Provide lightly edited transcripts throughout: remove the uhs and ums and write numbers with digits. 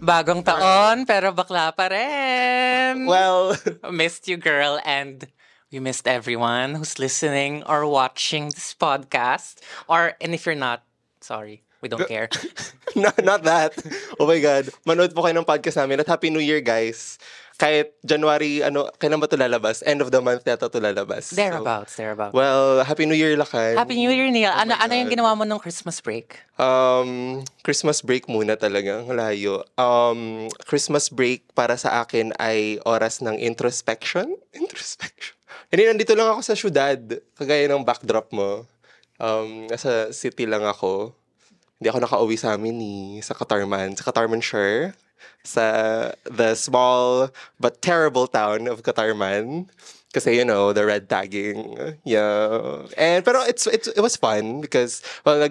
Bagong taon, pero bakla pa rin. Well, Missed you, girl, and we missed everyone who's listening or watching this podcast. And if you're not, sorry, we don't care. not that. Oh my God. Manood po kayo ng podcast namin at Happy New Year, guys. Kahit January, kailan ba ito lalabas? End of the month yata ito lalabas. Thereabouts. Well, Happy New Year, Lakan. Happy New Year, Neil. Oh my Ano yung God. ginawa mo nung Christmas break? Christmas break muna talaga. Ang layo. Christmas break para sa akin ay oras ng introspection. Hindi, nandito lang ako sa syudad. Kagaya ng backdrop mo. Nasa city lang ako. Hindi ako nakauwi sa amin sa Katarman Shore. Sa the small but terrible town of Katarman. Kasi, the red tagging. Yeah. Pero it was fun because, well,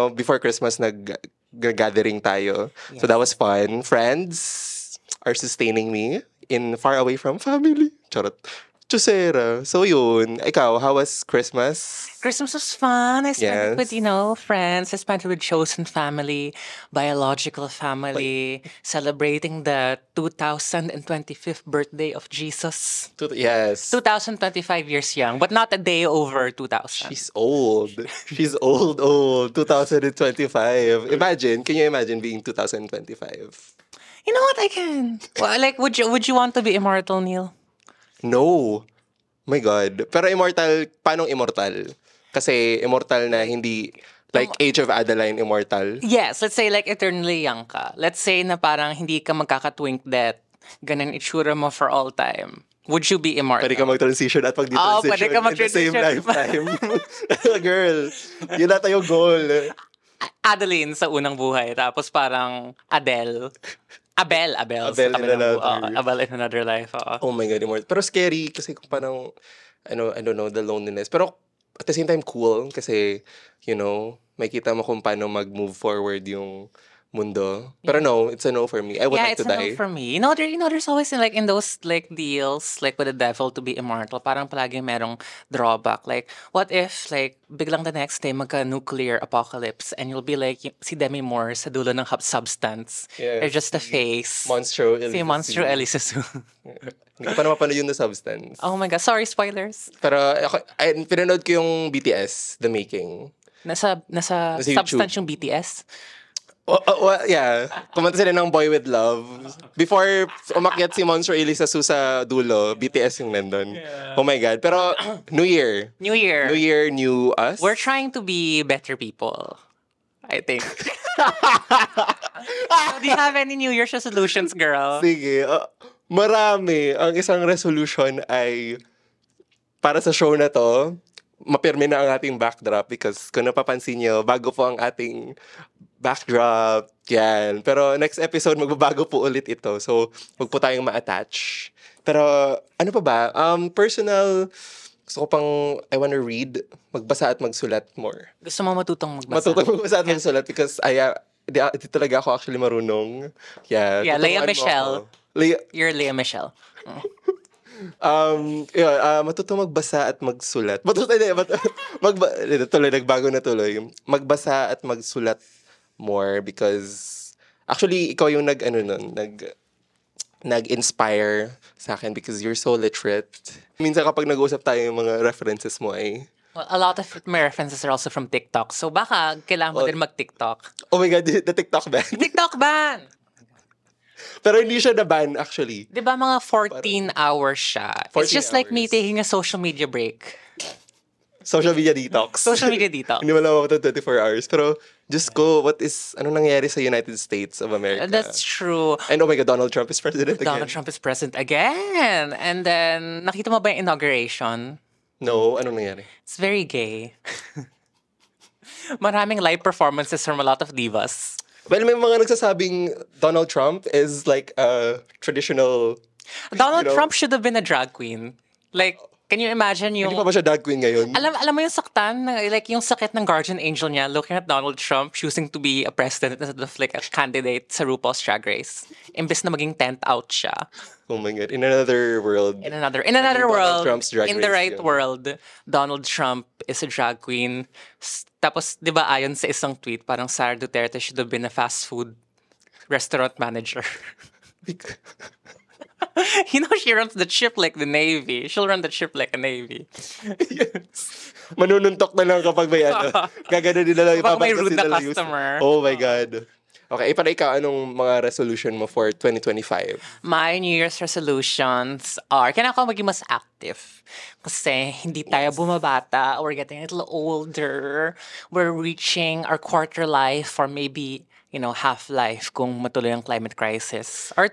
before Christmas, gathering tayo. So that was fun. Friends are sustaining me in far away from family. Charot. Chusera. So yun. Ikaw, how was Christmas? Christmas was fun. I spent it with, Yes. friends. I spent it with chosen family, biological family, celebrating the 2025th birthday of Jesus. Yes. 2025 years young, but not a day over 2000. She's old. She's old. 2025. Can you imagine being 2025? You know what? I can. Well, like, would you want to be immortal, Neil? No. My God. Pero immortal, paano immortal? Kasi immortal na hindi, like Age of Adeline immortal. Yes, let's say like eternally young ka. Let's say na parang hindi ka magkaka-twink death. Ganun itsura mo for all time. Would you be immortal? Pwede ka mag-transition at pag-detransition pwede ka in the same mag-transition. lifetime. Girl, yun na tayo goal. Adeline sa unang buhay, tapos parang Abel sa Abel in kabilang another. Abel in another life. Oh my God, immortal. Pero scary kasi kung parang, I don't know, the loneliness. Pero at the same time, cool kasi, makita mo kung paano mag-move forward yung mundo. Pero no, it's a no for me. I would like to it's a die. no for me. There's always in those like deals like with the devil to be immortal, parang palagi merong drawback. Like, what if like biglang the next day magka-nuclear apocalypse and you'll be like si Demi Moore sa dulo ng substance. Yes. Or just a face. Monstro Si Monstro Elisa Su. Hindi ko pa napapanood yun na Substance. Oh my God, sorry, spoilers. Pero pinanood ko yung BTS, The Making. Nasa YouTube. substance yung BTS. Yeah. Kumanta sila ng Boy With Love. Before umakyat si Monster Elisa Su sa dulo, BTS yung nandun. Oh my God. Pero New Year. New Year. New us. We're trying to be better people, I think. So, do you have any New Year's resolutions, girl? Sige. Marami. Ang isang resolution ay para sa show na to, mapirme na ang ating backdrop because kung napapansin nyo, bago po ang ating backdrop. Yan. Pero next episode, magbabago po ulit ito. So, wag po tayong ma-attach. Pero, ano pa ba? Personal, gusto ko pang, I wanna read, magbasa at magsulat more. Gusto mo matutong magbasa? Matutong magbasa at magsulat because, di talaga ako actually marunong. Yeah, Yeah, Lea tuturuan mo Michelle. ako. You're Lea Michelle. Matutong magbasa at magsulat. Tuloy, nagbago na tuloy. Magbasa at magsulat more because actually ikaw yung nag-inspire sa akin because you're so literate. Minsan kapag nag-uusap tayo yung mga references mo ay Well, a lot of my references are also from TikTok. So baka kailangan mo din mag-TikTok. oh my God, the TikTok ban. TikTok ban! Pero hindi siya na-ban actually. Di ba mga 14 hours siya? 14 It's just like me hours. taking a social media break. Social media detox. Social media detox. Hindi mo lang ako 24 hours. Pero, Diyos ko, ano nangyari sa United States of America? That's true. And oh my God, Donald Trump is president again. Donald Trump is president again. And then, nakita mo ba yung inauguration? No, anong nangyari? It's very gay. Maraming live performances from a lot of divas. Well, may mga nagsasabing Donald Trump is like a traditional... Donald Trump should have been a drag queen. Like, can you imagine yung... Hindi pa ba siya drag queen ngayon? Alam mo yung saktan, like yung sakit ng guardian angel niya looking at Donald Trump choosing to be a president instead of like a candidate sa RuPaul's Drag Race. Imbes na maging 10th out siya. Oh my God, in another world. In another Donald world, Trump's Drag in the Race right yun. world, Donald Trump is a drag queen. Tapos, di ba ayon sa isang tweet, parang Sara Duterte should have been a fast food restaurant manager. You know, she runs the ship like the Navy. She'll run the ship like a Navy. Yes. Manununtok na lang kapag may gagana nila lang. Kapag may ipapadkas rude na nila lang yung- customer. Oh my God. Okay, para ikaw, anong mga resolution mo for 2025? My New Year's resolutions are, kailangan ko maging mas active. Kasi hindi tayo bumabata. We're getting a little older. We're reaching our quarter life or maybe, half life kung matuloy ang climate crisis. Or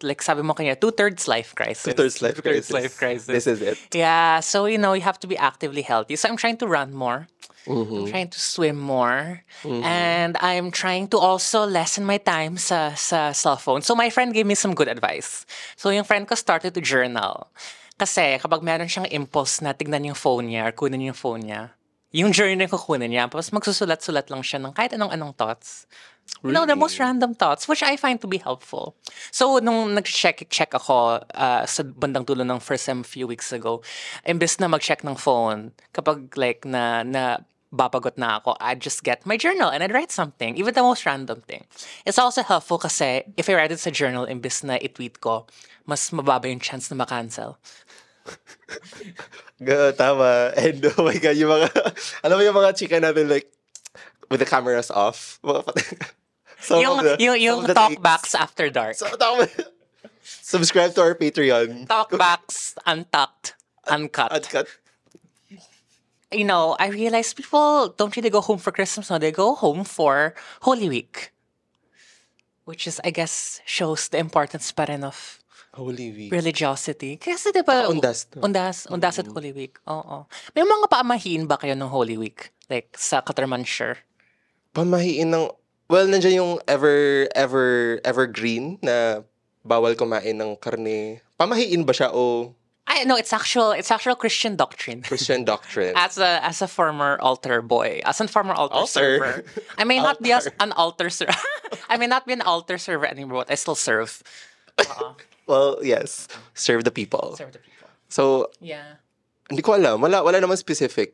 like sabi mo kanya, 2/3 life crisis. 2/3 life crisis. 2/3 life crisis. This is it. Yeah, so, you have to be actively healthy. So I'm trying to run more. I'm trying to swim more. And I'm trying to also lessen my time sa cell phone. So my friend gave me some good advice. So yung friend ko started to journal. Kasi kapag meron siyang impulse na tignan yung phone niya or kunin yung phone niya, yung journal ko kunin niya, tapos magsusulat-sulat lang siya ng kahit anong thoughts. The most random thoughts, which I find to be helpful. So, nung nag-check ako sa bandang dulo ng first sem a few weeks ago, imbes na mag-check ng phone, kapag like na babagot na ako, I'd just get my journal and I'd write something, even the most random thing. It's also helpful kasi if I write it sa journal, imbes na i-tweet ko, mas mababa yung chance na ma-cancel. Tama. And oh my God, yung mga, alam mo yung mga chika natin like, with the cameras off. Yung talkbacks after dark. So, subscribe to our Patreon. Talkbacks, untucked, uncut. Uncut. I realize people don't really go home for Christmas, no? They go home for Holy Week. Which is, I guess, shows the importance pa rin of Holy Week. religiosity. Kasi diba, Undas. undas at Holy Week. Oo. May mga paamahin ba kayo ng Holy Week? Like, sa Catarmanshire? Pamahiin ng, nandiyan yung evergreen na bawal kumain ng karne. Pamahiin ba siya o No, it's actual Christian doctrine. Christian doctrine? As a former altar boy, as a former altar Altar? server, I may not be an altar server. I may not be an altar server anymore, but I still serve. Well, yes. Serve the people. Serve the people. So, Yeah. hindi ko alam. Wala naman specific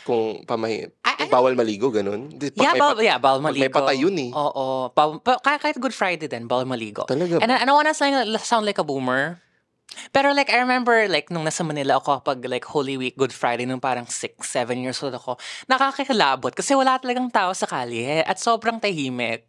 kung pamahiin. I Bawal maligo, ganun. Bawal maligo. May patay yun eh. Oo. Kahit Good Friday din, bawal maligo. Talaga And I don't wanna sound like a boomer. Pero like, I remember like, nung nasa Manila ako pag like Holy Week, Good Friday, nung parang 6, 7 years old ako, nakakakilabot kasi wala talagang tao sa kalye at sobrang tahimik.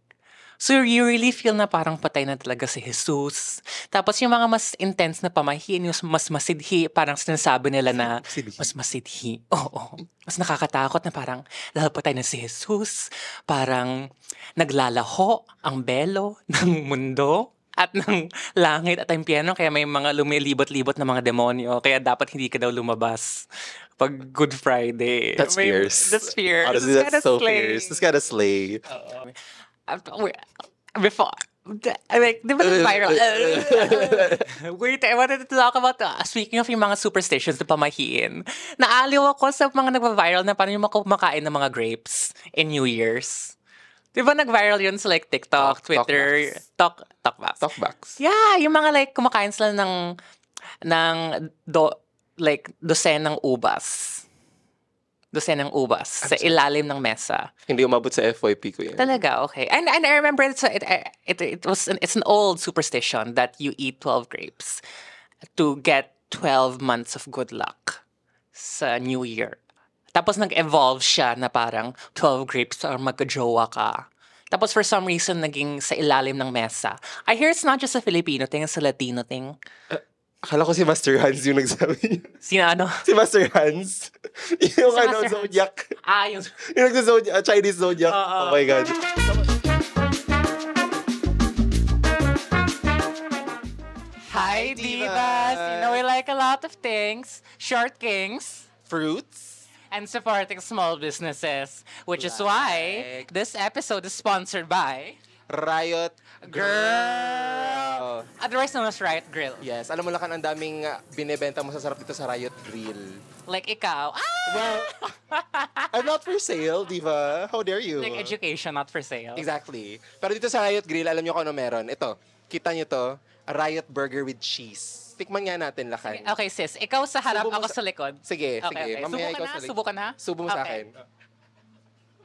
So you really feel na parang patay na talaga si Jesus. Tapos yung mga mas intense na pamahiin, yung mas masidhi, parang sinasabi nila na mas masidhi. Oo. Mas nakakatakot na parang dahil patay na si Jesus, parang naglalaho ang belo ng mundo at ng langit at impyerno, kaya may mga lumilibot-libot na mga demonyo, kaya dapat hindi ka daw lumabas pag Good Friday. That's fierce. That's fierce. Honestly, that's so fierce. That's gotta slay. Before, like, di ba nag-viral? Wait, I wanted to talk about, speaking of yung mga superstitions na pamahiin, naaliw ako sa mga nag-viral na paano yung kumakain ng mga grapes in New Year's. Di ba nag-viral yun sa like TikTok, Twitter, Talkbacks. Talkbacks. Yeah, yung mga like kumakain sila ng dosenang ubas. Dosenang ubas sa ilalim ng mesa. Hindi umabot sa FYP ko yan. Talaga, okay. And I remember it's an old superstition that you eat 12 grapes to get 12 months of good luck sa New Year. Tapos nag-evolve siya na parang 12 grapes or magka-jowa ka. Tapos for some reason, naging sa ilalim ng mesa. I hear it's not just a Filipino thing, it's a Latino thing. Akala ko si Master Hans yung nagsabi niya. Sino ano? Si Master Hans. Yung Si ano, Master Hans. Zodiac. Yung... Yung nagsa-Zodiac, Chinese Zodiac. Oh my God. Hi, divas! You know we like a lot of things. Short kings. Fruits. And supporting small businesses. Which is why this episode is sponsored by... Riot Girl. Otherwise known as Riot Grill. Yes, alam mo lang ang daming binebenta mo sa sarap dito sa Riot Grill. Like ikaw. Well, I'm not for sale, diva. How dare you? Like education, not for sale. Exactly. Pero dito sa Riot Grill, alam niyo kung ano meron. Ito, kita niyo to, a Riot Burger with cheese. Tikman nga natin, Lakan. Okay, sis. Ikaw sa harap, Subo mo ako sa likod. Sige, Okay, sige. okay. Mamaya ikaw sa likod. Subukan na? Subo mo sa akin.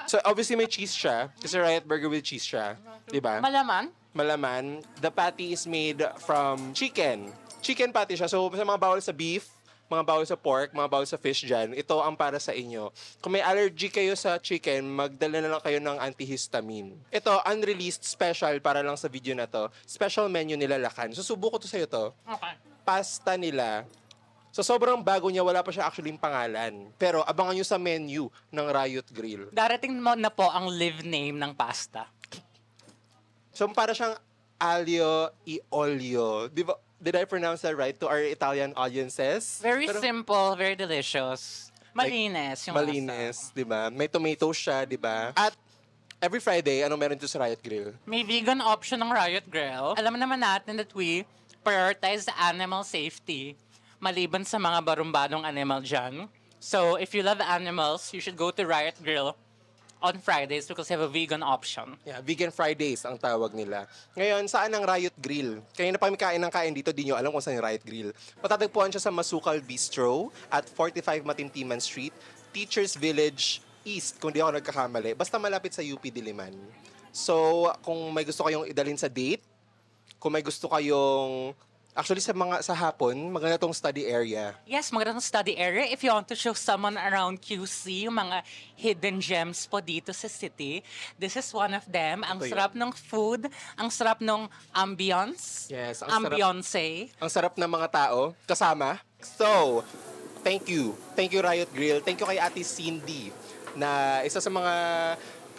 So, obviously may cheese siya. Kasi Riot Burger with cheese siya. Di ba? Malaman? malaman. The patty is made from chicken. Chicken patty siya. So, sa mga bawal sa beef, mga bawal sa pork, mga bawal sa fish dyan, ito ang para sa inyo. Kung may allergy kayo sa chicken, magdala na lang kayo ng antihistamine. Ito, unreleased special para lang sa video na to. Special menu nila Lakan. Susubo ko to sa'yo to. Okay. Pasta nila. So, sobrang bago niya. Wala pa siya actually yung pangalan. Pero, abangan nyo sa menu ng Riot Grill. Darating mo na po ang live name ng pasta. So, para siyang aglio e olio. Di ba? Did I pronounce that right to our Italian audiences? Very Pero simple, very delicious. Malinis yung malinis, di ba? May tomato siya, di ba? At every Friday, anong meron to sa Riot Grill? May vegan option ng Riot Grill. Alam naman natin that we prioritize animal safety maliban sa mga barumbadong animal dyan. So, if you love animals, you should go to Riot Grill on Fridays because they have a vegan option. Yeah, Vegan Fridays ang tawag nila. Ngayon, saan ang Riot Grill? Kanina pa kami kain ng kain dito, di nyo alam kung saan yung Riot Grill. Matatagpuan siya sa Masukal Bistro at 45 Matintiman Street, Teachers Village East, kung di ako nagkakamali. Basta malapit sa UP Diliman. So, kung may gusto kayong idalhin sa date, kung may gusto kayong actually sa hapon, maganda tong study area. Yes, magandang study area. If you want to show someone around QC, yung mga hidden gems po dito sa city, this is one of them. Ang Ito yun. sarap ng food, ang sarap ng ambience, Yes, ang sarap. ambiance. Ang sarap ng mga tao kasama. So, thank you. Thank you, Riot Grill. Thank you kay Ate Cindy na isa sa mga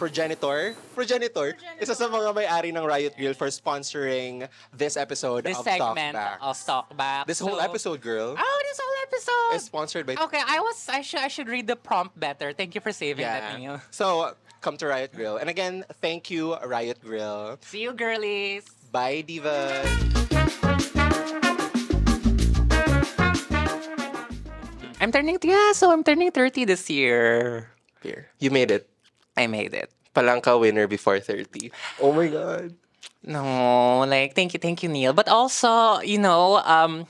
progenitor, isa sa mga may-ari ng Riot Grill for sponsoring this episode This of segment Talkback. of Talkback. This whole So- episode, girl, Oh, this whole episode. is sponsored by... Okay, I should read the prompt better. Thank you for saving that, Neil. So, come to Riot Grill. And again, thank you, Riot Grill. See you, girlies. Bye, divas. I'm turning 30 this year. Here. You made it. I made it. Palangka winner before 30. Oh my God. No, like thank you, Neil. But also, ang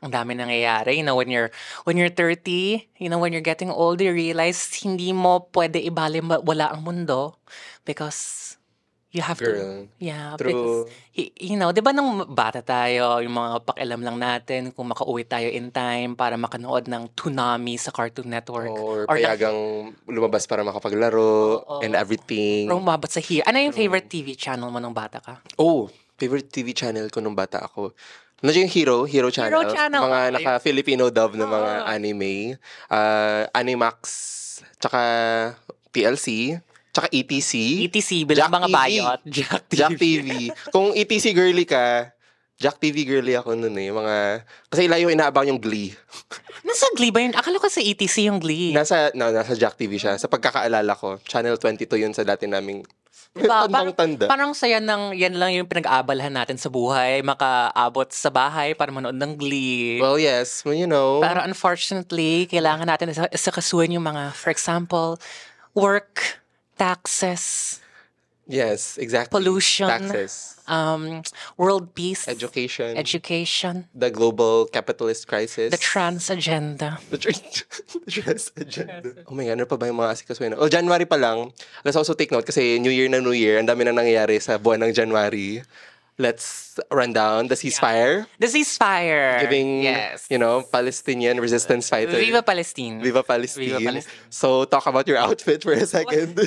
dami nangyayari. When you're 30, when you're getting old, you realize hindi mo pwede ibali wala ang mundo because you have Girl, to. Yeah, true. because di ba nung bata tayo, yung mga pakialam lang natin kung makauwi tayo in time para makanood ng Toonami sa Cartoon Network. Or Or payagang lumabas para makapaglaro Oo. and everything. Or umabot sa here. Ano yung favorite TV channel mo nung bata ka? Oh, favorite TV channel ko nung bata ako. Nandiyan yung Hero Channel. Channel. Mga Okay. naka-Filipino dub na mga Oo. anime. Animax, tsaka TLC, tsaka ETC. ETC, bilang Jack mga TV. bayot. Jack TV. Kung ETC girly ka, Jack TV girly ako nun eh. Kasi ilayo inaabang yung Glee. Nasa Glee ba yun? Akala ko sa ETC yung Glee. Nasa Jack TV siya. Sa pagkakaalala ko, Channel 22 yun sa dati naming Diba? tandang-tanda. Parang saya yan lang yung pinag-aabalahan natin sa buhay. Makaabot sa bahay para manood ng Glee. Well, yes. Well, Pero unfortunately, kailangan natin isakasuhan yung mga, for example, work, taxes, yes, exactly. pollution, Taxes. world peace, Education. education, The global capitalist crisis. the trans agenda. The trans agenda. Oh my God, ano pa ba yung mga asikasuhin? Well, January pa lang. Let's also take note kasi New Year, ang dami na nangyayari sa buwan ng January. Let's run down the ceasefire. The ceasefire. Giving, yes. Palestinian resistance fighter. Viva Palestine. Viva Palestine. Viva Palestine. So, talk about your outfit for a second.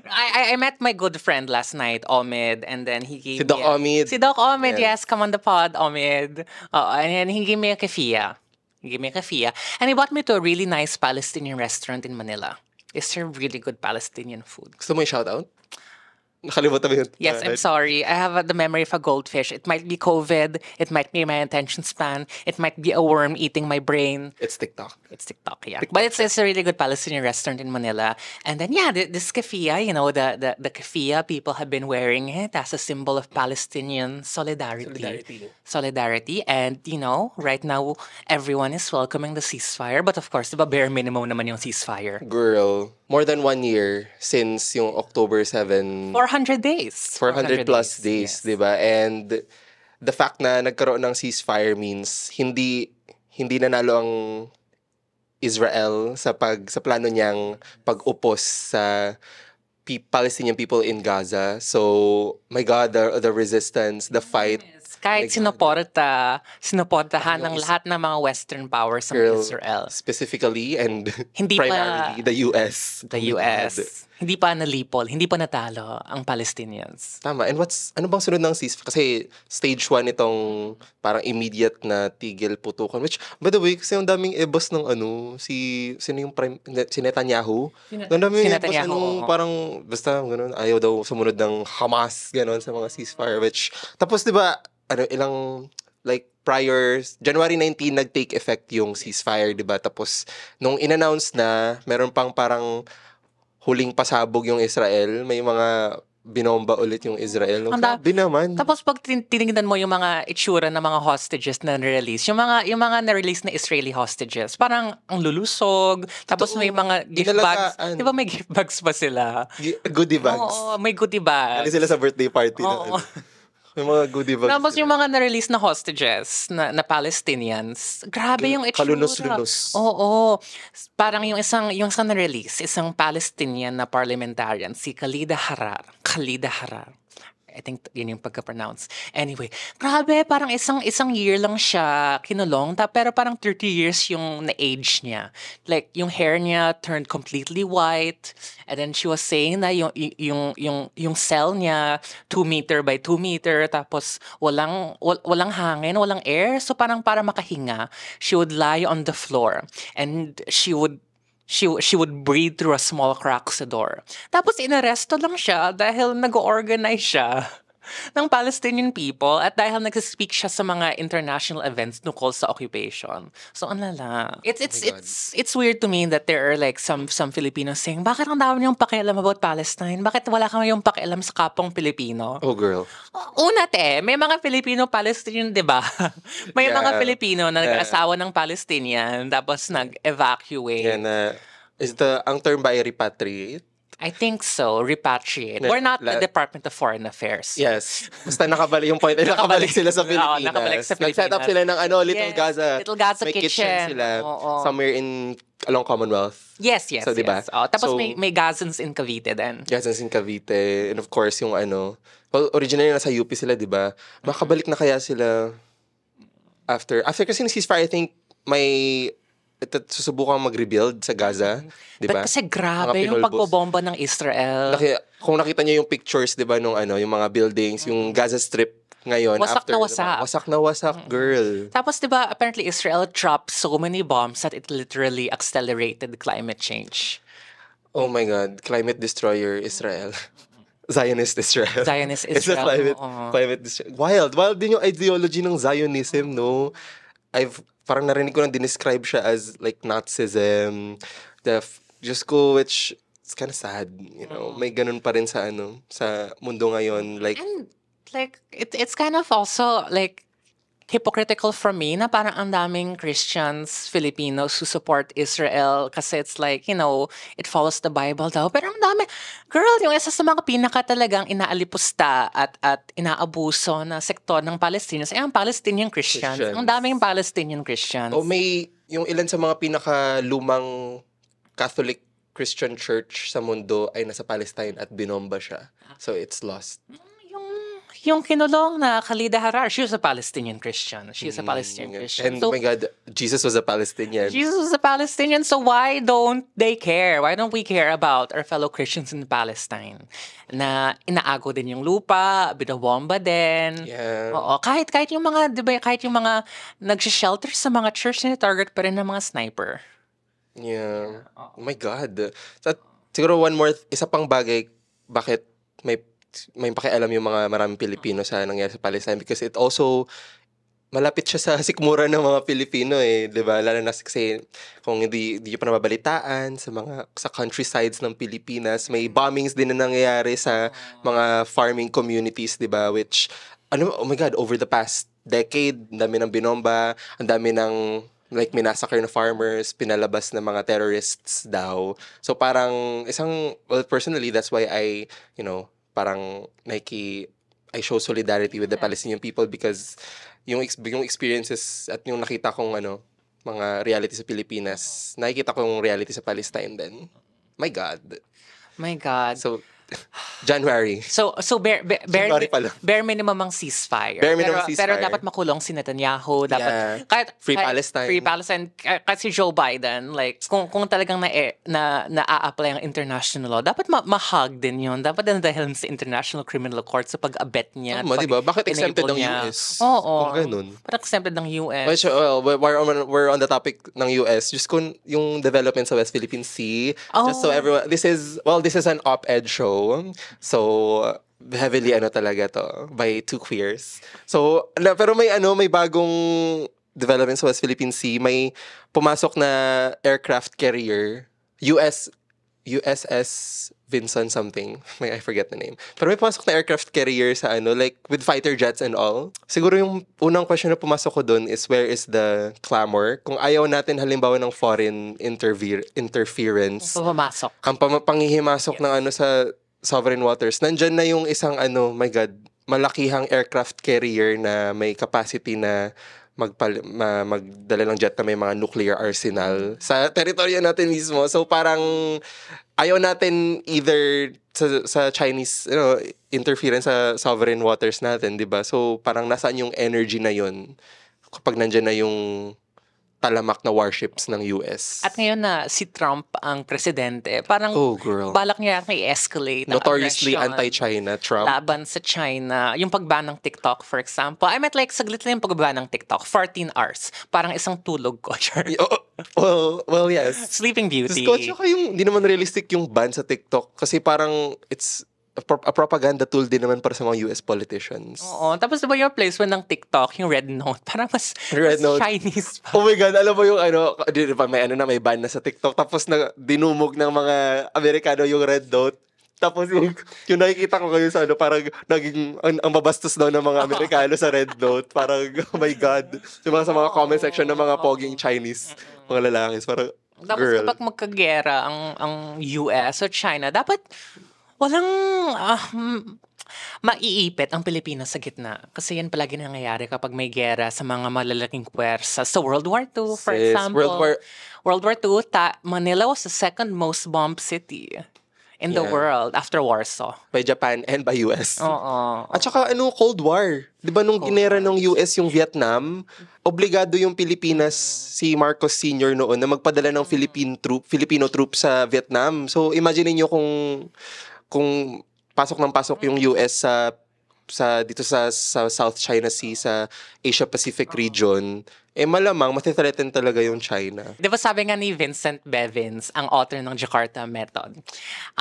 I met my good friend last night, Omid, and then he gave Si Doc me a- Omid. Si Doc Omid, Yes. yes, come on the pod, Omid. And then he gave me a kefia. And he brought me to a really nice Palestinian restaurant in Manila. It's a really good Palestinian food. Gusto mo yung shoutout? Nakalimutan mo yun. Yes, I'm sorry. I have the memory of a goldfish. It might be COVID. It might be my attention span. It might be a worm eating my brain. It's TikTok. It's TikTok, yeah. But it's a really good Palestinian restaurant in Manila. And then, yeah, this keffiyeh, the keffiyeh, people have been wearing it as a symbol of Palestinian solidarity. And, right now, everyone is welcoming the ceasefire. But of course, diba, bare minimum naman yung ceasefire. Girl, more than 1 year since yung October 7... 400 days. 400 plus days, yes. di ba? And the fact na nagkaroon ng ceasefire means hindi nanalo ang Israel sa plano niyang pag-upos sa Palestinian people in Gaza. So, my God, the resistance, the fight, Kahit my God. sinuportahan ng Yung lahat ng mga Western powers ng girl Israel. specifically and Hindi primarily pa the US. the Oh my God. US, hindi pa nalipol, hindi pa natalo ang Palestinians. Tama. And ano bang sunod ng ceasefire? Kasi stage 1 itong parang immediate na tigil putukan. Which, by the way, kasi ang daming ebos ng sino yung si Netanyahu? Ang Si daming ebos, Netanyahu, oo. parang, basta, ganun, ayaw daw sumunod ng Hamas, ganun, sa mga ceasefire. Which, tapos, di ba, like, prior, January 19, nag-take effect yung ceasefire, di ba? Tapos, nung in-announce na, meron pang parang huling pasabog yung Israel, may mga binomba ulit yung Israel. Ang da- Grabe naman. Tapos pag tinignan mo yung mga itsura ng mga hostages na na-release, yung mga na-release na Israeli hostages, parang ang lulusog, tapos may mga gift bags. Inalagaan. Di ba may gift bags pa sila? Goodie bags. Oo, may goodie bags. Galing sila sa birthday party Oo. na. May mga goodie bags. Tapos sila. yung mga na-release na hostages na Palestinians, grabe yung itsura. Kalunos-lunos. Oo. Parang yung isang na-release, isang Palestinian na parliamentarian, si Khalida Harar. I think yun yung pagka-pronounce. Anyway, grabe, parang isang year lang siya kinulong, pero parang 30 years yung na-age niya. Like, yung hair niya turned completely white, and then she was saying na yung cell niya 2 meter by 2 meter, tapos walang hangin, walang air, so parang para makahinga, she would lie on the floor, and she would breathe through a small crack sa door. Tapos inaresto lang siya dahil nag-organize siya ng Palestinian people at dahil nagsispeak siya sa mga international events tungkol sa occupation. So, ano lala. It's weird to me that there are like some Filipinos saying, bakit ang dami niyong pakialam about Palestine? Bakit wala kayong pakialam sa kapong Pilipino? Oh, girl. Una may mga Filipino-Palestinian, di ba? May mga Yeah. Filipino na nag-asawa ng Palestinian tapos nag-evacuate. Yan ang term ba ay repatriate? I think so, repatriate. We're not the Department of Foreign Affairs. Yes. Basta nakabalik yung point. Nakabalik sila sa Pilipinas. Oo, nakabalik sa Pilipinas. Nag-set up sila ng Little Yes, Gaza. Little Gaza May kitchen. sila. Oo. Somewhere along Commonwealth. Yes. So, diba? Yes. Oh, tapos So, may Gazans in Cavite din. Gazans in Cavite. And of course, yung well, originally nasa UP sila, di ba? Makabalik na kaya sila after kasi ng ceasefire, I think may susubukan mag-rebuild sa Gaza, di ba? But kasi grabe Mga yung pinulbos. pagbobomba ng Israel. Kung nakita niyo yung pictures, di ba, nung yung mga buildings, yung Gaza Strip ngayon. Wasak after, na wasak. Diba? Wasak na wasak, girl. Tapos, di ba, apparently Israel dropped so many bombs that it literally accelerated climate change. Oh my God. Climate destroyer, Israel. Zionist Israel. Zionist It's a Israel. climate destroyer. Wild din yung ideology ng Zionism, no? Parang narinig ko na dinescribe siya as like Nazism. Diyos ko, which it's kind of sad, you know. May ganun pa rin sa mundo ngayon. Like, And like it's kind of also like hypocritical for me na parang ang daming Christians, Filipinos who support Israel kasi it's like, you know, it follows the Bible daw. Pero ang dami, girl, yung isa sa mga pinaka talagang inaalipusta at inaabuso na sektor ng Palestinians ay ang Palestinian Christians. Ang daming Palestinian Christians. may yung ilan sa mga pinakalumang Catholic Christian church sa mundo ay nasa Palestine at binomba siya. So it's lost. Yung kinulong na Khalida Harar, she was a Palestinian Christian. She is a Palestinian Christian. And So, oh my God, Jesus was a Palestinian. Jesus was a Palestinian, so why don't they care? Why don't we care about our fellow Christians in Palestine? Na inaago din yung lupa, binobomba din. Yeah. Oo, kahit yung mga, di ba, kahit yung mga nagsishelter sa mga church na target pa rin ng mga sniper. Yeah. Oh my God. So, siguro isa pang bagay bakit may pakialam yung mga maraming Pilipino sa nangyari sa Palestine because it also malapit siya sa sikmura ng mga Pilipino di ba? Lalo na kasi kung hindi pa nababalitaan sa countrysides ng Pilipinas, may bombings din na nangyayari sa mga farming communities, di ba? Which oh my God, over the past decade, ang dami ng binomba, ang dami ng like minasakar na farmers, pinalabas na mga terrorists daw. So parang personally, that's why I, parang I show solidarity with the Palestinian people because yung experiences at yung nakita kong mga reality sa Pilipinas, nakikita ko yung reality sa Palestine din. My God. My God. So, January. So January pa lang. bare minimum ang ceasefire. Bare minimum Pero ceasefire. dapat makulong si Netanyahu, dapat Yeah. kahit Free Palestine. Free Palestine kahit si Joe Biden, like kung talagang na-a-apply ang international law, dapat ma-hug din 'yon. Dapat din dahil sa International Criminal Court sa pag-abet niya. Tama, di ba? Bakit exempted enable ng niya. US? Oo. Kung ganun. Bakit exempted ng US? Which, we're on the topic ng US. Just kung yung development sa West Philippine Sea. Just so everyone, this is an op-ed show. So, heavily talaga to by two queers. So, pero may bagong development sa West Philippine Sea. May pumasok na aircraft carrier, USS Vinson something. I forget the name. Pero may pumasok na aircraft carrier sa like with fighter jets and all. Siguro yung unang question na pumasok ko doon is where is the clamor? Kung ayaw natin halimbawa ng foreign interference. Pumasok. Ang panghihimasok ng sa sovereign waters. Nandyan na yung isang my God, malakihang aircraft carrier na may capacity na magdala ng jet na may mga nuclear arsenal sa teritoryo natin mismo. So parang ayaw natin either sa Chinese interference sa sovereign waters natin, 'di ba? So parang nasaan yung energy na yun kapag nandiyan na yung talamak na warships ng US. At ngayon na si Trump ang presidente, parang balak niya i-escalate ang notoriously aggression anti-China Trump. Laban sa China. Yung pagban ng TikTok, for example. I meant like, saglit lang yung pagban ng TikTok. 14 hours. Parang isang tulog ko. well, yes. Sleeping Beauty. Tsaka yung, di naman realistic yung ban sa TikTok. Kasi parang, it's a propaganda tool din naman para sa mga US politicians. Oo. Tapos diba yung placement ng TikTok, yung Red Note, parang mas Chinese pa. Oh my God, alam mo yung may ban na sa TikTok, tapos dinumog ng mga Amerikano yung Red Note. Tapos yung nakikita ko ngayon sa parang naging, ang babastos daw ng mga Amerikano sa Red Note. Parang, oh my God. Sa mga comment section ng mga poging Chinese, mga lalaki. Parang, tapos kapag magkagera ang US o China, dapat walang maiipit ang Pilipinas sa gitna. Kasi yan palagi nangyayari kapag may gera sa mga malalaking puwersa. Sa World War II, for example. World War II, Manila was the second most bombed city in the world after Warsaw. By Japan and by US. Oo. At saka Cold War. Di ba nung ginera ng US yung Vietnam, obligado yung Pilipinas, si Marcos Sr. noon, na magpadala ng Filipino troop sa Vietnam. So imagine niyo kung pasok ng pasok yung US dito sa South China Sea, sa Asia Pacific region, malamang matithreaten talaga yung China. Di ba sabi nga ni Vincent Bevins, ang author ng Jakarta Method,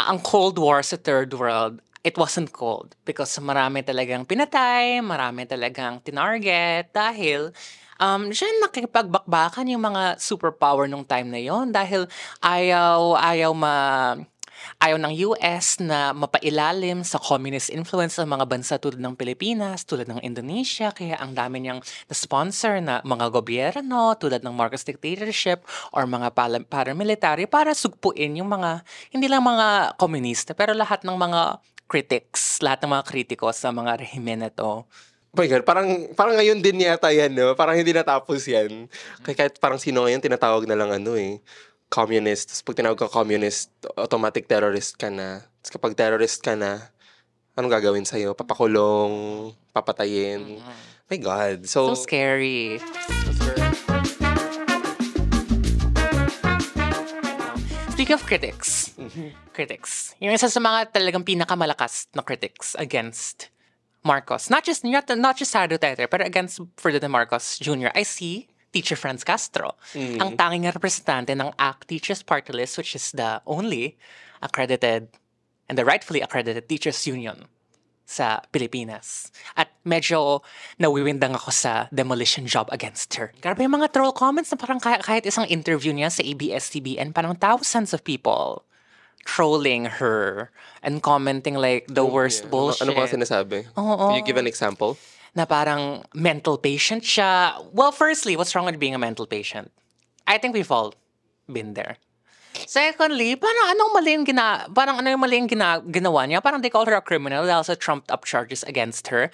ang Cold War sa Third World, it wasn't cold because marami talagang pinatay, marami talagang tinarget dahil siya nakipagbakbakan yung mga superpower nung time na yon dahil ayaw ng US na mapailalim sa communist influence ng mga bansa tulad ng Pilipinas, tulad ng Indonesia, kaya ang dami niyang na-sponsor na mga gobyerno tulad ng Marcos dictatorship or mga paramilitary para sugpuin yung mga, hindi lang mga komunista, pero lahat ng mga critics, lahat ng mga kritiko sa mga rehimen na to. Oh my God, parang ngayon din yata yan, no? Parang hindi natapos yan. Kahit parang sino ngayon tinatawag na lang communist. Tapos pag tinawag ka communist, automatic terrorist ka na. Tapos kapag terrorist ka na, anong gagawin sa'yo? Papakulong, papatayin. My God. So scary. Speak of critics. Critics. Yung isa sa mga talagang pinakamalakas na critics against Marcos. Not just Sara Duterte, pero against Ferdinand Marcos Jr. I see Teacher Franz Castro, ang tanging representante ng ACT Teachers Party List, which is the only accredited and the rightfully accredited teachers union sa Pilipinas. At medyo nawiwindang ako sa demolition job against her. Grabe yung mga troll comments na parang kahit isang interview niya sa ABS-CBN, parang thousands of people trolling her and commenting like the worst bullshit. Ano ba sinasabi? Can you give an example? Na parang mental patient siya. Well, firstly, what's wrong with being a mental patient? I think we've all been there. Secondly, parang ano yung mali yung ginawa niya? Parang they call her a criminal dahil sa trumped up charges against her.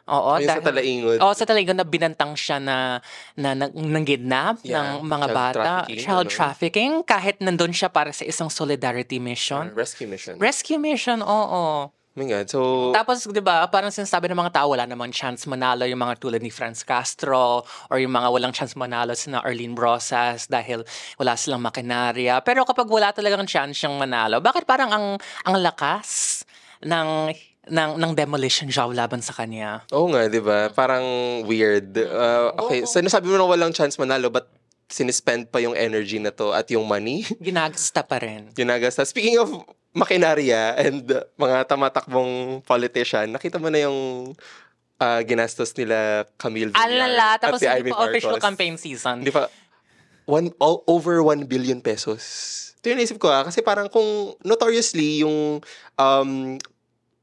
Oo, Ayun sa dahil Talaingod. sa talaga na binantang siya na nanggidnap Yeah, ng mga child bata, trafficking, child gano'n. trafficking, kahit nandun siya para sa isang solidarity mission. Rescue mission. Rescue mission, oo. Oh my God. So, Tapos, di ba, parang sinasabi ng mga tao, wala namang chance manalo yung mga tulad ni Franz Castro or yung mga walang chance manalo sina Arlene Brosas dahil wala silang makinarya. Pero kapag wala talagang chance siyang manalo, bakit parang ang lakas ng demolition job laban sa kanya? oo nga, di ba? Parang weird. Okay, so nasabi mo na walang chance manalo, but sinispend pa yung energy na to at yung money. Ginagasta pa rin. Ginagasta. Speaking of makinarya and mga tamatakbong politician, nakita mo na yung ginastos nila Camille Alala, Villar at tapos si hindi Amy pa official Marcos. campaign season. Hindi pa, over 1 billion pesos. Ito yung naisip ko kasi parang kung notoriously yung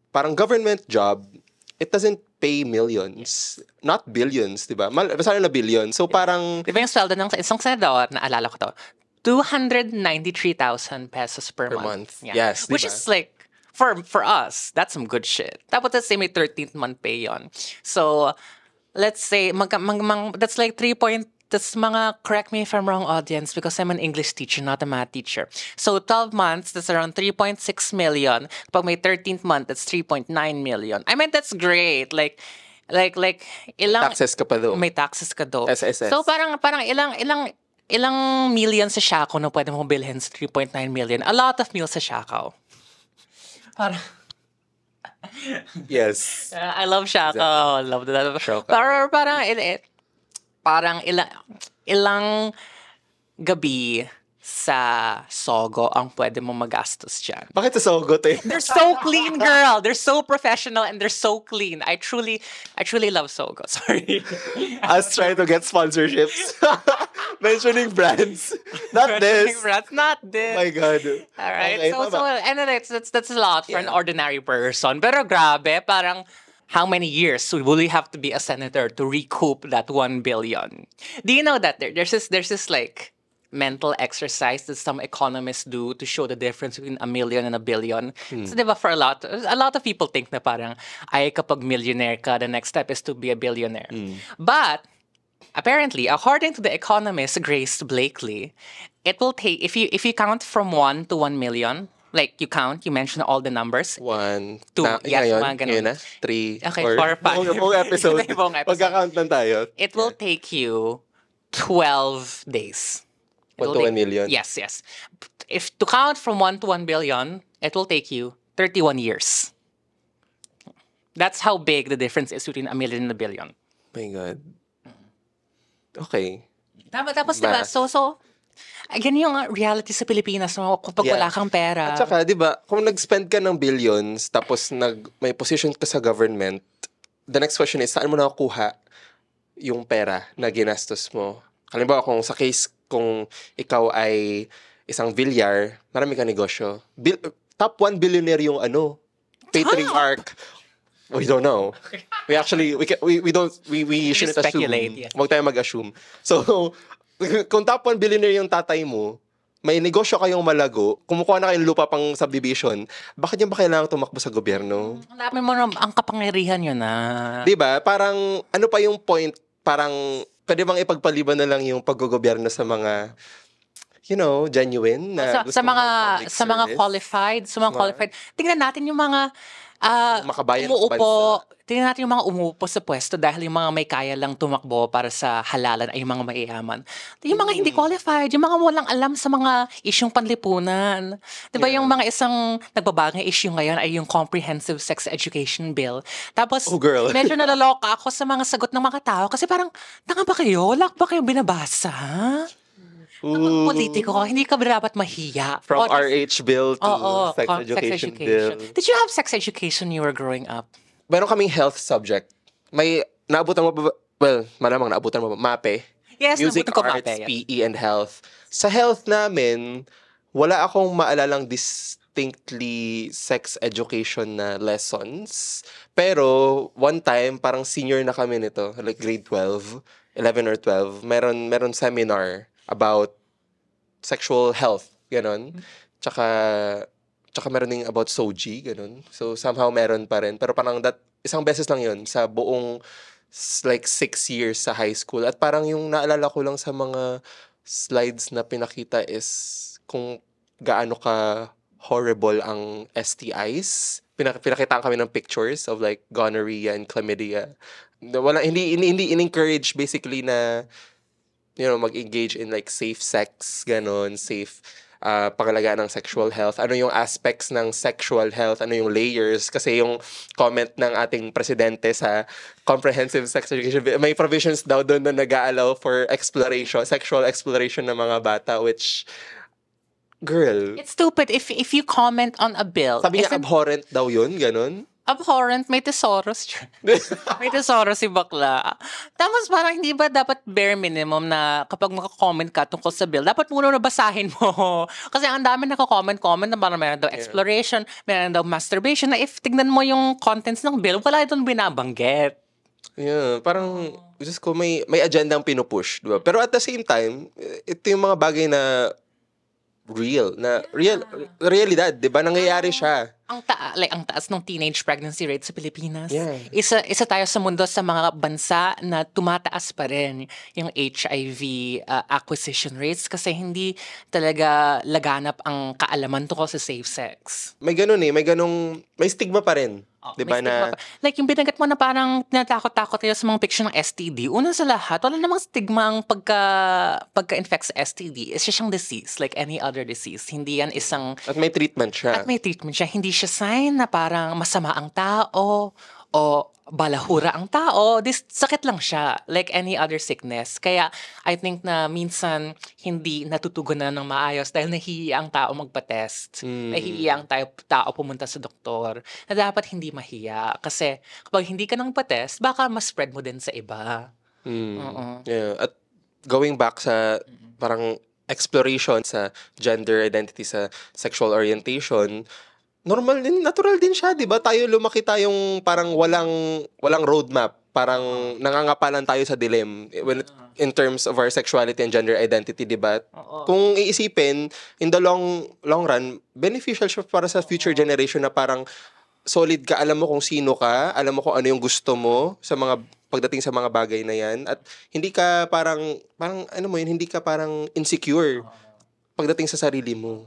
parang government job, it doesn't pay millions, not billions, di ba? Basta na billion. So parang, Di ba yung sweldo ng isang senador, naalala ko to, 293,000 pesos per Per month. month. Yes, Which diba? is like, for us, that's some good shit. Tapos let's say may 13th month pay yon. So, let's say, that's like 3 point, that's mga, correct me if I'm wrong, audience, because I'm an English teacher, not a math teacher. So, 12 months, that's around 3.6 million. Pag may 13th month, that's 3.9 million. I mean, that's great. Like, ilang... taxes ka pa do. May taxes ka do. SSS. So, parang ilang million sa Siakaw na pwede mong bilhin sa 3.9 million. A lot of meals sa Siakaw. Parang... Yes. I love Siakaw. I love that. Siakaw. Parang ilang gabi sa Sogo ang pwede mo magastos dyan. Bakit sa Sogot eh? They're so clean, girl. They're so professional and they're so clean. I truly love Sogo. Sorry. Us trying to get sponsorships. Mentioning brands. Not this. Not this. My God. All right. Okay, so tama. anyway, that's a lot for an Yeah. ordinary person. Pero grabe, parang how many years will you have to be a senator to recoup that 1 billion? Do you know that there's this like mental exercise that some economists do to show the difference between a million and a billion? So, diba, for a lot of people think na parang, ay, kapag millionaire ka, the next step is to be a billionaire. But, apparently, according to the economist Grace Blakely, it will take, if you count from 1 to 1 million, like you mention all the numbers. 1, 2, Yes, ngayon, mga ganun. ngayon na, 3, Okay, 4, 4, 5. buong episode. Buong episode. Magka-count lang tayo. It will take you 12 days. 1 to 1 million. Yes. If to count from 1 to 1 billion, it will take you 31 years. That's how big the difference is between a million and a billion. My God. Okay. Tapos diba, Math. so, again yung reality sa Pilipinas, no? Kapag wala kang pera. At saka, di ba, kung nag-spend ka ng billions, tapos may position ka sa government, the next question is, saan mo nakukuha yung pera na ginastos mo? Halimbawa, kung sa case, kung ikaw ay isang Villar, marami ka negosyo. Top 1 billionaire yung patriarch. We don't know. We actually, we shouldn't speculate, assume. yes. Huwag tayo mag-assume. So, kung top 1 billionaire yung tatay mo, may negosyo kayong malago, kumukuha na kayong lupa pang subdivision, bakit yung ba kailangan tumakbo sa gobyerno? Ang dami mo na, ang kapangyarihan yun na. Di ba? Parang, ano pa yung point? Parang, pwede bang ipagpaliban na lang yung paggogobyerno sa mga, genuine na sa mga service? qualified, tingnan natin yung mga Makabayan sa umuupo. Tingnan natin yung mga umuupo sa pwesto dahil yung mga may kaya lang tumakbo para sa halalan ay yung mga mayayaman. Yung mga hindi qualified, yung mga walang alam sa mga isyung panlipunan. Diba yung mga isang nagbabagang issue ngayon ay yung Comprehensive Sex Education Bill. Tapos, Oh, girl. medyo nalaloka ako sa mga sagot ng mga tao kasi parang, tanga ba kayo? Wala ba kayong binabasa? Ang politiko ko, hindi ka ba dapat mahiya? From O, RH bill to sex sex education bill. Did you have sex education when you were growing up? Meron kaming health subject. May, naabutan mo ba? Well, malamang naabutan mo ba? MAPE. Yes, Music, nabutan ko arts, MAPE, yes. PE, and health. Sa health namin, wala akong maalalang distinctly sex education na lessons. Pero, one time, parang senior na kami nito, like grade 12, 11 or 12, meron seminar about sexual health, ganon. Tsaka Tsaka meron din about Soji, ganun. So, somehow meron pa rin. Pero parang isang beses lang yun sa buong like 6 years sa high school. At parang yung naalala ko lang sa mga slides na pinakita is kung gaano ka horrible ang STIs. Pinakitaan kami ng pictures of like gonorrhea and chlamydia. Wala, hindi in-encourage basically na mag-engage in like safe sex, ganon, safe pangalagaan ng sexual health. Ano yung aspects ng sexual health, ano yung layers. Kasi yung comment ng ating presidente sa comprehensive sex education, may provisions daw doon na nag-allow for exploration, sexual exploration ng mga bata, which, girl, It's stupid if you comment on a bill. sabi niya abhorrent daw yun, ganon. Abhorrent, may tesoros. May tesoros si bakla. Tapos parang hindi ba dapat bare minimum na kapag maka-comment ka tungkol sa bill, dapat muna nabasahin mo. Kasi ang dami naka-comment na parang meron daw exploration, meron daw masturbation, na if tignan mo yung contents ng bill, wala doon binabanggit. Yeah, parang, just ko, may agendang pinupush, di ba? Pero at the same time, ito yung mga bagay na realidad, di ba? Nangyayari siya. Ang taas ng teenage pregnancy rate sa Pilipinas. Yeah. Isa tayo sa mundo sa mga bansa na tumataas pa rin yung HIV acquisition rates kasi hindi talaga laganap ang kaalaman tungkol sa safe sex. May stigma pa rin. Diba May stigma pa. Like yung binagat mo na parang tinatakot-takot tayo sa mga picture ng STD. Una sa lahat, wala namang stigma ang pagka-infect sa STD. It's just siyang disease, like any other disease. Hindi yan isang... At may treatment siya. Hindi siya sign na parang masama ang tao o balahura ang tao. Sakit lang siya, like any other sickness. Kaya I think na minsan hindi natutugunan ng maayos dahil nahihiya ang tao magpa-test. Nahihiya ang tao pumunta sa doktor. Na dapat hindi mahiya. Kasi kapag hindi ka nang pa-test, baka ma-spread mo din sa iba. Yeah. At going back sa parang exploration sa gender identity, sa sexual orientation, natural din siya, 'di ba? Lumaki tayong parang walang roadmap, parang nangangapalan tayo sa dilim in terms of our sexuality and gender identity, 'di ba? Kung iisipin, in the long run, beneficial siya para sa future generation na parang solid ka, alam mo kung sino ka, alam mo kung ano yung gusto mo sa mga pagdating sa mga bagay na 'yan, at hindi ka parang hindi ka parang insecure pagdating sa sarili mo.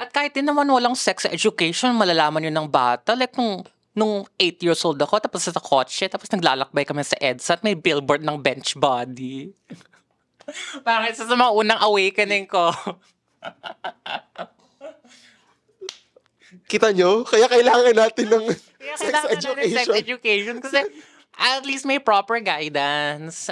At kahit din naman walang sex education, malalaman yun ng bata. Like nung 8 years old ako, tapos sa kotse, tapos naglalakbay kami sa EDSA at may billboard ng bench body. Parang isa sa mga unang awakening ko. Kita nyo? Kaya kailangan natin ng sex education. Kasi at least may proper guidance.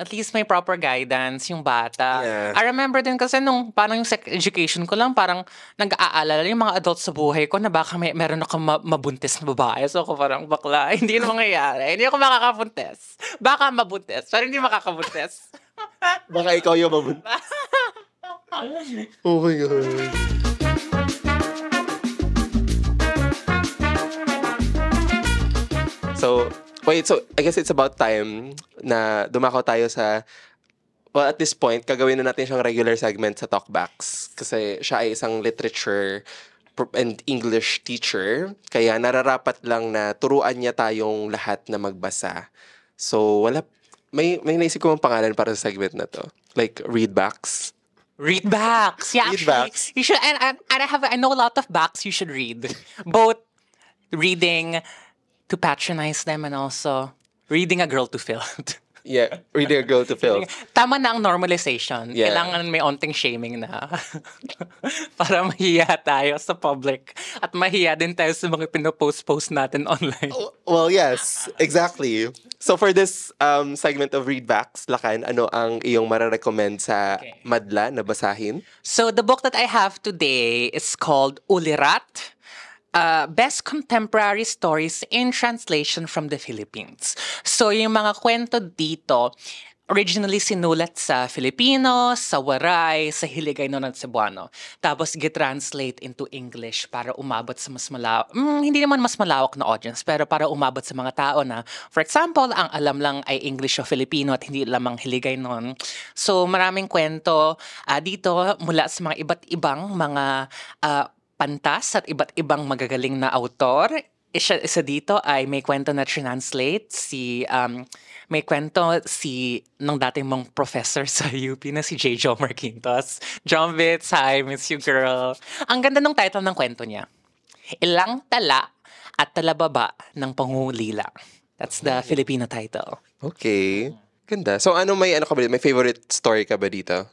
Yung bata. Yeah. I remember din kasi nung parang yung sex education ko lang, parang nag-aalala yung mga adults sa buhay ko na baka meron ako mabuntis na babae. So ako parang bakla, hindi na mangyayari. Hindi ako makakabuntis. Baka mabuntis, pero hindi makakabuntis. Baka ikaw yung mabuntis. Oh my God. So I guess it's about time na dumako tayo sa, well, at this point, gagawin na natin siyang regular segment sa Talkbacks. Kasi siya ay isang literature and English teacher. Kaya nararapat lang na turuan niya tayong lahat na magbasa. So, may naisip ko ang pangalan para sa segment na to. Like, readbacks. Readbacks. Yeah, Readbacks. You should, and I know a lot of backs you should read. Both reading to patronize them and also reading a girl to filth. Yeah, reading a girl to filth. Tama na ang normalization. Yeah. Kailangan may onting shaming na. Para mahiya tayo sa public. At mahiya din tayo sa mga pinopost natin online. Well, yes, exactly. So for this segment of Readbacks, Lakan, ano ang iyong mararecommend sa madla na basahin? So the book that I have today is called Ulirat. Best Contemporary Stories in Translation from the Philippines. So, yung mga kwento dito, originally sinulat sa Filipino, sa Waray, sa Hiligaynon at Cebuano. Tapos, get-translate into English para umabot sa mas malawak, hindi naman mas malawak na audience, pero para umabot sa mga tao na, for example, ang alam lang ay English o Filipino at hindi lamang Hiligaynon. So, maraming kwento dito mula sa mga iba't ibang mga pantas at iba't ibang magagaling na autor. Isa dito ay may kwento na translate may kwento ng dating mong professor sa UP na si J. Jomar Quintos. Jombits, hi, miss you girl. Ang ganda ng title ng kwento niya. Ilang tala at talababa ng pangungulila. That's the Filipino title. Okay. Ganda. So may ka ba? May favorite story ka ba dito?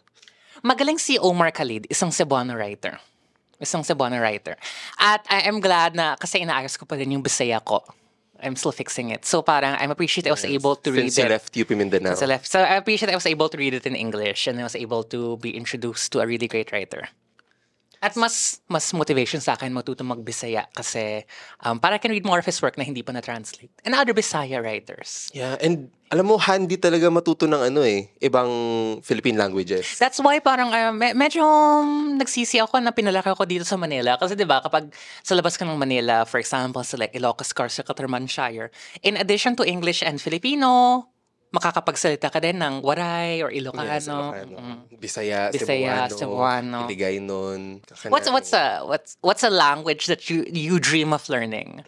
Magaling si Omar Khalid, isang Cebuano writer. At I am glad na kasi inaayos ko pa rin yung Bisaya ko. I'm still fixing it. So parang I'm appreciative I was able to read Since you left UP Mindanao. So I appreciate I was able to read it in English and I was able to be introduced to a really great writer. At mas motivation sa akin matuto mag-Bisaya kasi para I can read more of his work na hindi pa na-translate. And other Bisaya writers. Yeah, and alam mo, handy talaga matuto ng ibang Philippine languages. That's why parang medyo nagsisi ako na pinalaki ako dito sa Manila. Kasi 'di ba kapag sa labas ka ng Manila, for example, sa like Ilocos, Carso, Catarmanshire, in addition to English and Filipino, makakapagsalita ka din ng Waray or Ilocano. Yes, Ilocano. Bisaya, Cebuano. Iligaynon. What's a language that you dream of learning?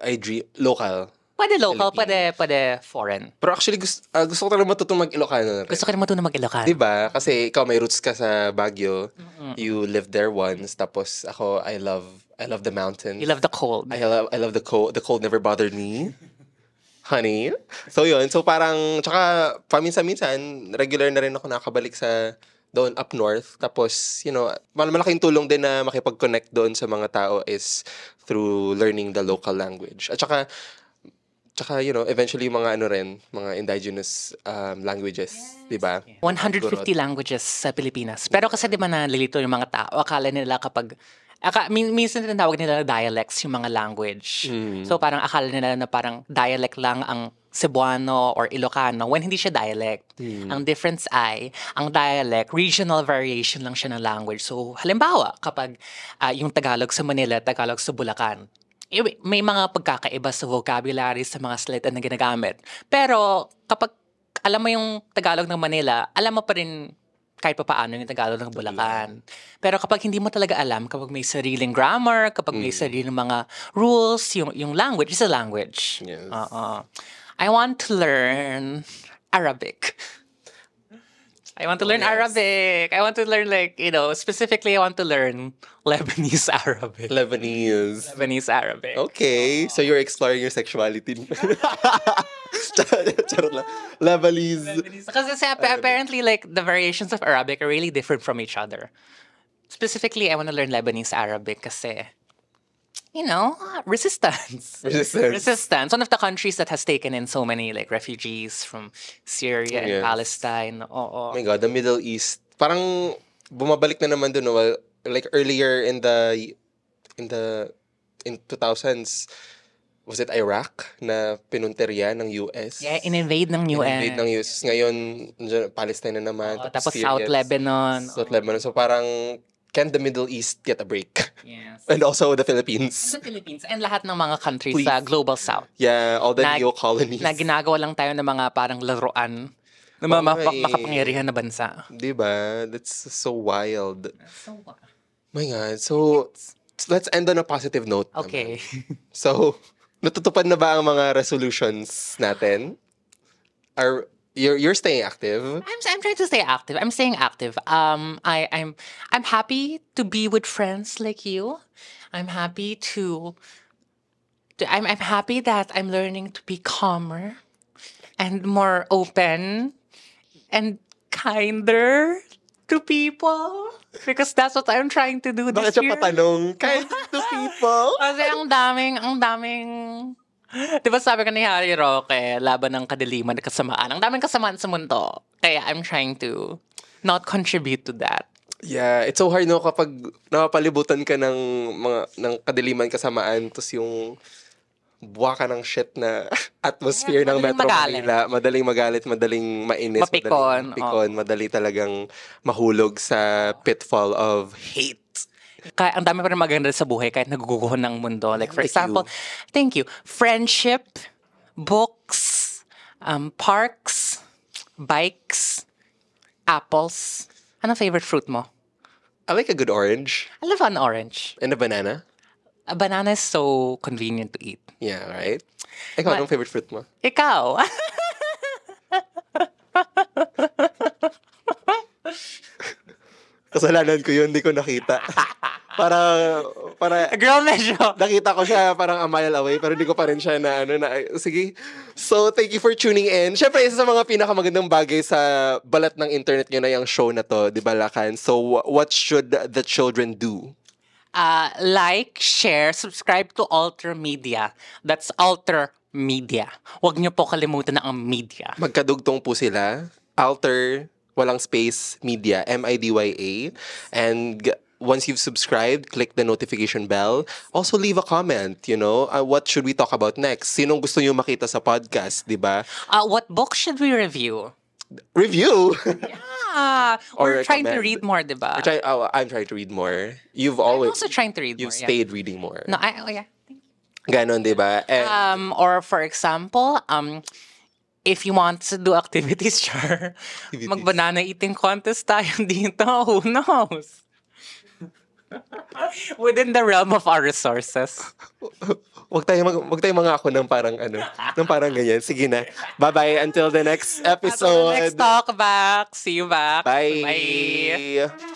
I dream local. Pwede local, pwede foreign. Pero actually, gusto ko talaga matutong mag-Ilocano. Gusto ko rin matuto mag-Ilocano. Diba? Kasi ikaw may roots ka sa Baguio. You lived there once. Tapos ako, I love the mountains. You love the cold. I love the cold. The cold never bothered me. Honey. So yun. So parang, tsaka paminsan-minsan, regular na rin ako nakabalik sa doon up north. Tapos, malaking tulong din na makipag-connect doon sa mga tao is through learning the local language. At tsaka eventually mga mga indigenous languages, di ba? 150 languages sa Pilipinas. Pero kasi di ba nalilito yung mga tao, akala nila minsan tinatawag nila dialects yung mga language. So parang akala nila na parang dialect lang ang Cebuano or Ilocano when hindi siya dialect. Ang difference ay, ang dialect, regional variation lang siya ng language. So halimbawa, kapag yung Tagalog sa Manila, Tagalog sa Bulacan, may mga pagkakaiba sa vocabulary sa mga salita na ginagamit. Pero kapag alam mo yung Tagalog ng Manila, alam mo pa rin kahit pa paano yung Tagalog ng Bulacan. Pero kapag hindi mo talaga alam, kapag may sariling grammar, kapag may sariling mga rules, yung language is a language. Yes. I want to learn Arabic. I want to learn Arabic. I want to learn specifically I want to learn Lebanese Arabic. Lebanese Arabic. Okay. So you're exploring your sexuality. Charot lang. Lebanese. Kasi apparently the variations of Arabic are really different from each other. Specifically, I want to learn Lebanese Arabic kasi resistance. One of the countries that has taken in so many refugees from Syria and Palestine. Oh my God, the Middle East. Parang bumabalik na naman dun. Earlier in 2000s, was it Iraq na pinunteriya ng US? Yeah, in-invade ng US. Ngayon, Palestine na naman. Tapos South Lebanon. So parang, can the Middle East get a break? Yes. And also the Philippines. And lahat ng mga countries sa Global South. Yeah, all the neo-colonies. Na ginagawa lang tayo ng mga parang laruan ng mga makapangyarihan na bansa. Diba? That's so wild. My God. So, let's end on a positive note. Okay. So, natutupad na ba ang mga resolutions natin? You're staying active? I'm trying to stay active. I'm staying active. I'm happy to be with friends like you. I'm happy I'm happy that I'm learning to be calmer and more open and kinder to people. Because that's what I'm trying to do this year. Bakit siya patanong? Kind to people? Kasi ang daming di ba sabi ka ni Harry Roque, laban ng kadiliman at kasamaan. Ang daming kasamaan sa mundo. Kaya I'm trying to not contribute to that. Yeah, it's so hard kapag napapalibutan ka ng kadiliman kasamaan tapos yung buwa ka ng shit na atmosphere ng Metro Manila. Madaling magalit, madaling mainis, mapikon, madali talagang mahulog sa pitfall of hate. Kaya ang dami pa rin maganda sa buhay kahit naguguho ng mundo. For example, thank you. Friendship, books, parks, bikes, apples. Anong favorite fruit mo? I like a good orange. I love an orange. And a banana. A banana is so convenient to eat. Yeah, right? Ikaw, anong favorite fruit mo? Ikaw. Kasalanan ko yun, hindi ko nakita. para, Girl, medyo. nakita ko siya parang a mile away, pero hindi ko pa rin siya sige. So, thank you for tuning in. Siyempre, isa sa mga pinakamagandang bagay sa balat ng internet nyo na yung show na to, di ba, Lakan? So, what should the children do? Like, share, subscribe to Alter Media. That's Alter Media. Huwag niyo po kalimutan na ang media. Magkadugtong po sila. Alter, walang space, media, MIDYA. And once you've subscribed, click the notification bell. Also, leave a comment, what should we talk about next? Sinong gusto niyo makita sa podcast, di ba? What book should we review? Review! We're Or trying to recommend. read more, diba? I'm trying to read more. You've I'm always... also trying to read You've more. Yeah. stayed reading more. No, yeah. Ganon, di ba? Or for example, if you want to do activities, sure. Mag-banana eating contest tayo dito. Who knows? Within the realm of our resources. Wag tayo mga ako ng parang ganyan. Sige na. Bye-bye until the next episode. Until the next talk back. See you back. Bye. Bye.